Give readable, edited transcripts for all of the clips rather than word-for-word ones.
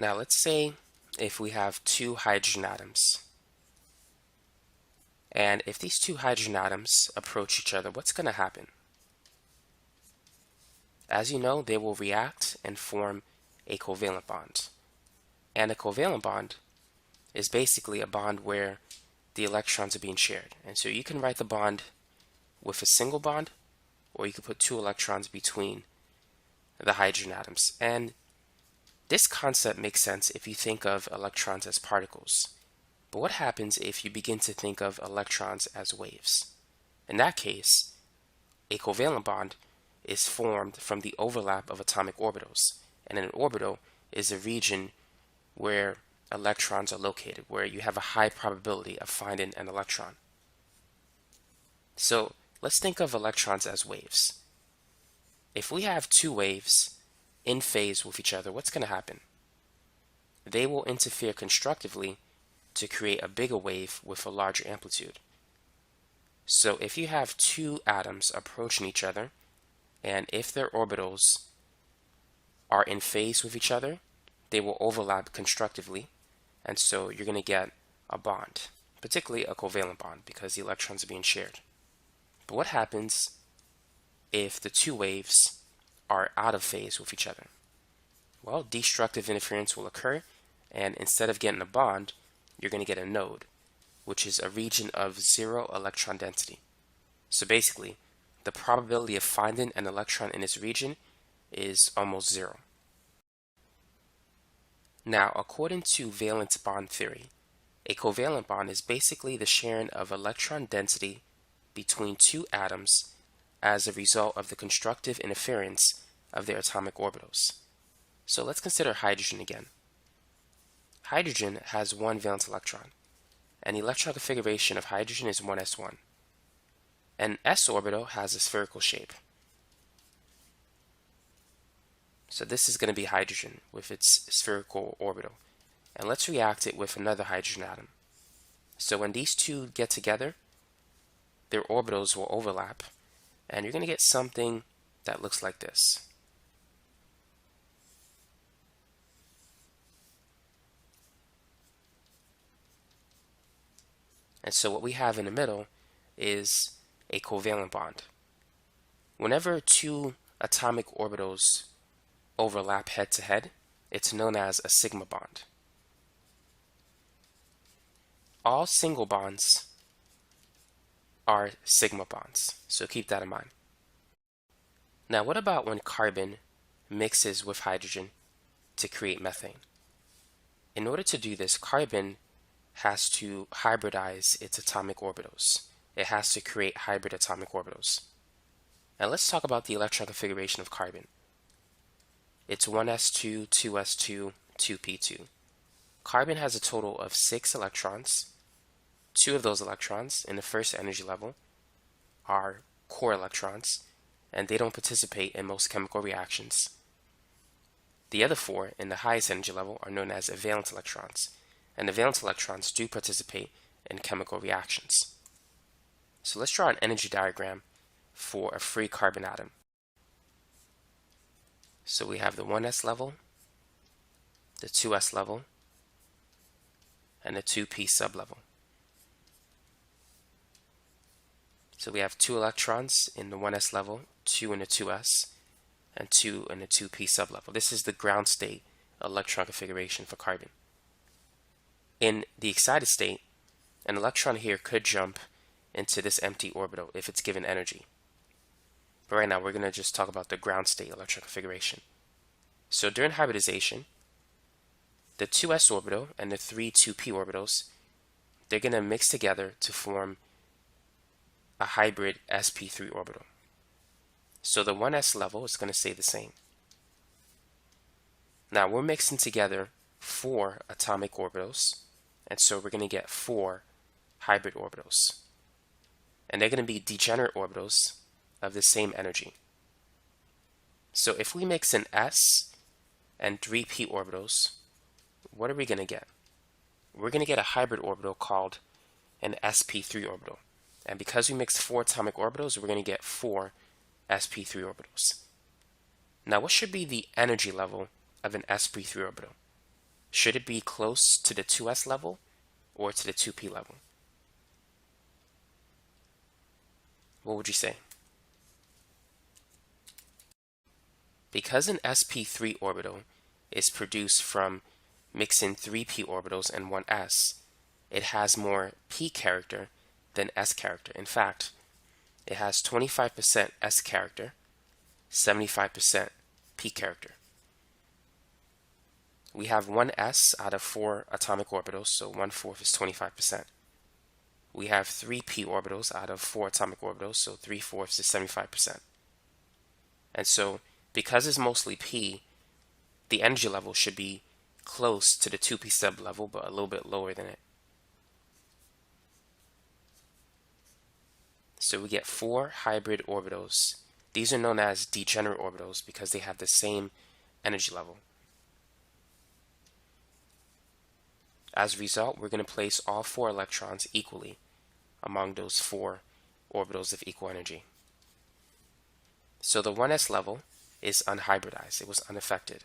Now let's say if we have two hydrogen atoms, and if these two hydrogen atoms approach each other, what's going to happen? As you know, they will react and form a covalent bond. And a covalent bond is basically a bond where the electrons are being shared. And so you can write the bond with a single bond, or you could put two electrons between the hydrogen atoms. And this concept makes sense if you think of electrons as particles. But what happens if you begin to think of electrons as waves? In that case, a covalent bond is formed from the overlap of atomic orbitals. And an orbital is a region where electrons are located, where you have a high probability of finding an electron. So let's think of electrons as waves. If we have two waves in phase with each other, what's going to happen? They will interfere constructively to create a bigger wave with a larger amplitude. So if you have two atoms approaching each other, and if their orbitals are in phase with each other, they will overlap constructively, and so you're going to get a bond, particularly a covalent bond, because the electrons are being shared. But what happens if the two waves are out of phase with each other? Well, destructive interference will occur, and instead of getting a bond, you're going to get a node, which is a region of zero electron density. So basically, the probability of finding an electron in this region is almost zero. Now, according to valence bond theory, a covalent bond is basically the sharing of electron density between two atoms as a result of the constructive interference of their atomic orbitals. So let's consider hydrogen again. Hydrogen has one valence electron, and the electron configuration of hydrogen is 1s1. An s orbital has a spherical shape. So this is going to be hydrogen with its spherical orbital. And let's react it with another hydrogen atom. So when these two get together, their orbitals will overlap, and you're going to get something that looks like this. And so what we have in the middle is a covalent bond. Whenever two atomic orbitals overlap head to head, it's known as a sigma bond. All single bonds are sigma bonds, so keep that in mind. Now, what about when carbon mixes with hydrogen to create methane? In order to do this, carbon has to hybridize its atomic orbitals. It has to create hybrid atomic orbitals. Now let's talk about the electron configuration of carbon. It's 1s2, 2s2, 2p2. Carbon has a total of 6 electrons. 2 of those electrons in the first energy level are core electrons, and they don't participate in most chemical reactions. The other 4 in the highest energy level are known as valence electrons, and the valence electrons do participate in chemical reactions. So let's draw an energy diagram for a free carbon atom. So we have the 1s level, the 2s level, and the 2p sublevel. So we have 2 electrons in the 1s level, 2 in the 2s, and 2 in the 2p sublevel. This is the ground state electron configuration for carbon. In the excited state, an electron here could jump into this empty orbital if it's given energy. But right now we're going to just talk about the ground state electron configuration. So during hybridization, the 2s orbital and the 3 2p orbitals, they're going to mix together to form a hybrid sp3 orbital. So the 1s level is going to stay the same. Now we're mixing together 4 atomic orbitals, and so we're going to get 4 hybrid orbitals. And they're going to be degenerate orbitals of the same energy. So if we mix in s and 3p orbitals, what are we going to get? We're going to get a hybrid orbital called an sp3 orbital. And because we mixed 4 atomic orbitals, we're going to get 4 sp3 orbitals. Now what should be the energy level of an sp3 orbital? Should it be close to the 2s level or to the 2p level? What would you say? Because an sp3 orbital is produced from mixing 3p orbitals and one s, it has more p character than s character. In fact, it has 25% s character, 75% p character. We have one s out of 4 atomic orbitals, so 1/4 is 25%. We have 3 p orbitals out of 4 atomic orbitals, so 3/4 is 75%. And so, because it's mostly p, the energy level should be close to the 2p sub level, but a little bit lower than it. So we get 4 hybrid orbitals. These are known as degenerate orbitals because they have the same energy level. As a result, we're going to place all 4 electrons equally among those 4 orbitals of equal energy. So the 1s level is unhybridized, it was unaffected.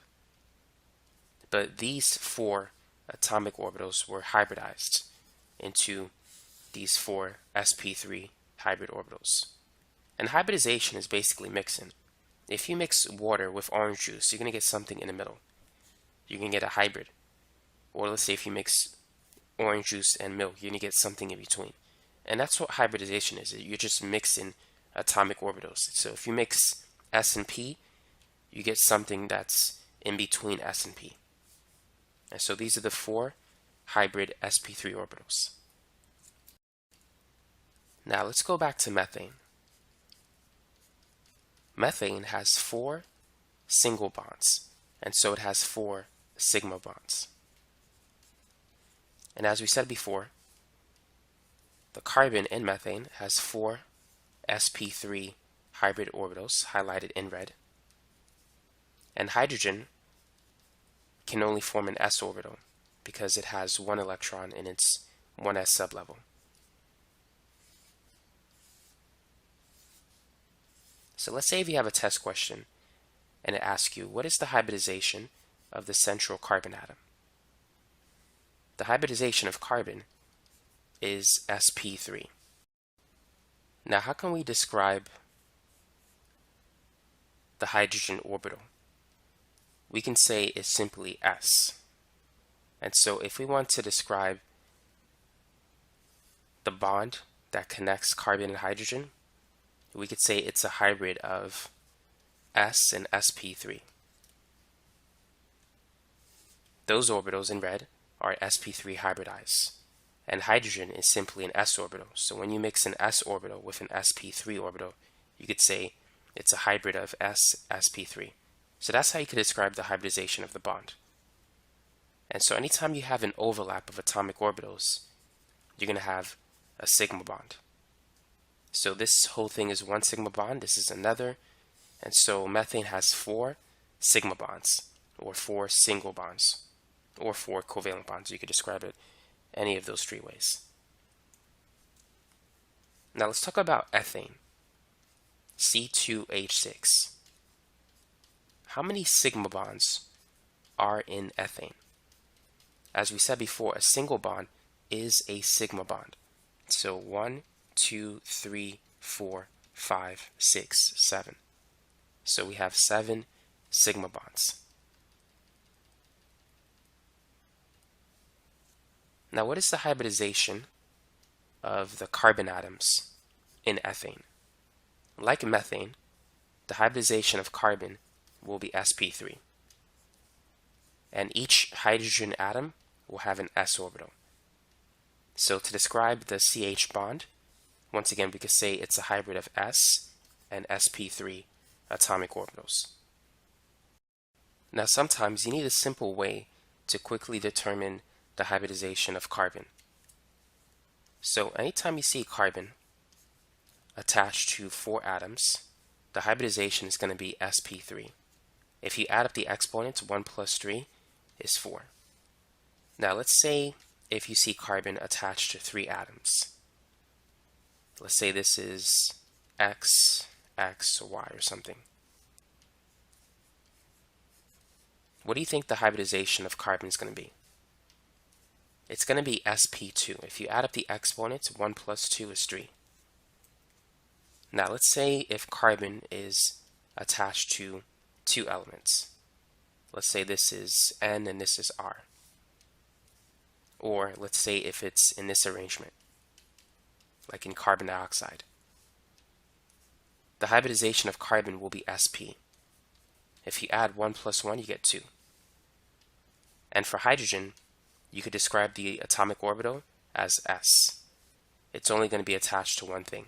But these 4 atomic orbitals were hybridized into these 4 sp3 hybrid orbitals. And hybridization is basically mixing. If you mix water with orange juice, you're going to get something in the middle. You're going to get a hybrid. Or let's say if you mix orange juice and milk, you're going to get something in between. And that's what hybridization is. You're just mixing atomic orbitals. So if you mix s and p, you get something that's in between s and p. And so these are the 4 hybrid sp3 orbitals. Now let's go back to methane. Methane has 4 single bonds, and so it has 4 sigma bonds. And as we said before, the carbon in methane has 4 sp3 hybrid orbitals highlighted in red. And hydrogen can only form an s orbital because it has 1 electron in its 1s sublevel. So let's say if you have a test question and it asks you, what is the hybridization of the central carbon atom? The hybridization of carbon is sp3. Now, how can we describe the hydrogen orbital? We can say it's simply s. And so if we want to describe the bond that connects carbon and hydrogen, we could say it's a hybrid of s and sp3. Those orbitals in red are sp3 hybridized, and hydrogen is simply an s orbital. So when you mix an s orbital with an sp3 orbital, you could say it's a hybrid of s sp3. So that's how you could describe the hybridization of the bond. And so anytime you have an overlap of atomic orbitals, you're going to have a sigma bond. So this whole thing is 1 sigma bond, this is another, and so methane has 4 sigma bonds, or 4 single bonds, or 4 covalent bonds. You could describe it any of those 3 ways. Now let's talk about ethane, C2H6. How many sigma bonds are in ethane? As we said before, a single bond is a sigma bond. So 1, 2, 3, 4, 5, 6, 7. So we have 7 sigma bonds. Now, what is the hybridization of the carbon atoms in ethane? Like methane, the hybridization of carbon will be sp3. And each hydrogen atom will have an s orbital. So to describe the CH bond, once again, we could say it's a hybrid of s and sp3 atomic orbitals. Now, sometimes you need a simple way to quickly determine the hybridization of carbon. So anytime you see carbon attached to 4 atoms, the hybridization is going to be sp3. If you add up the exponents, 1 plus 3 is 4. Now let's say if you see carbon attached to 3 atoms. Let's say this is X, X, or Y or something. What do you think the hybridization of carbon is going to be? it's going to be sp2. If you add up the exponents, 1 plus 2 is 3. Now let's say if carbon is attached to two elements. Let's say this is N and this is R. Or let's say if it's in this arrangement, like in carbon dioxide. The hybridization of carbon will be sp. If you add 1 plus 1, you get 2. And for hydrogen, you could describe the atomic orbital as s. It's only going to be attached to one thing.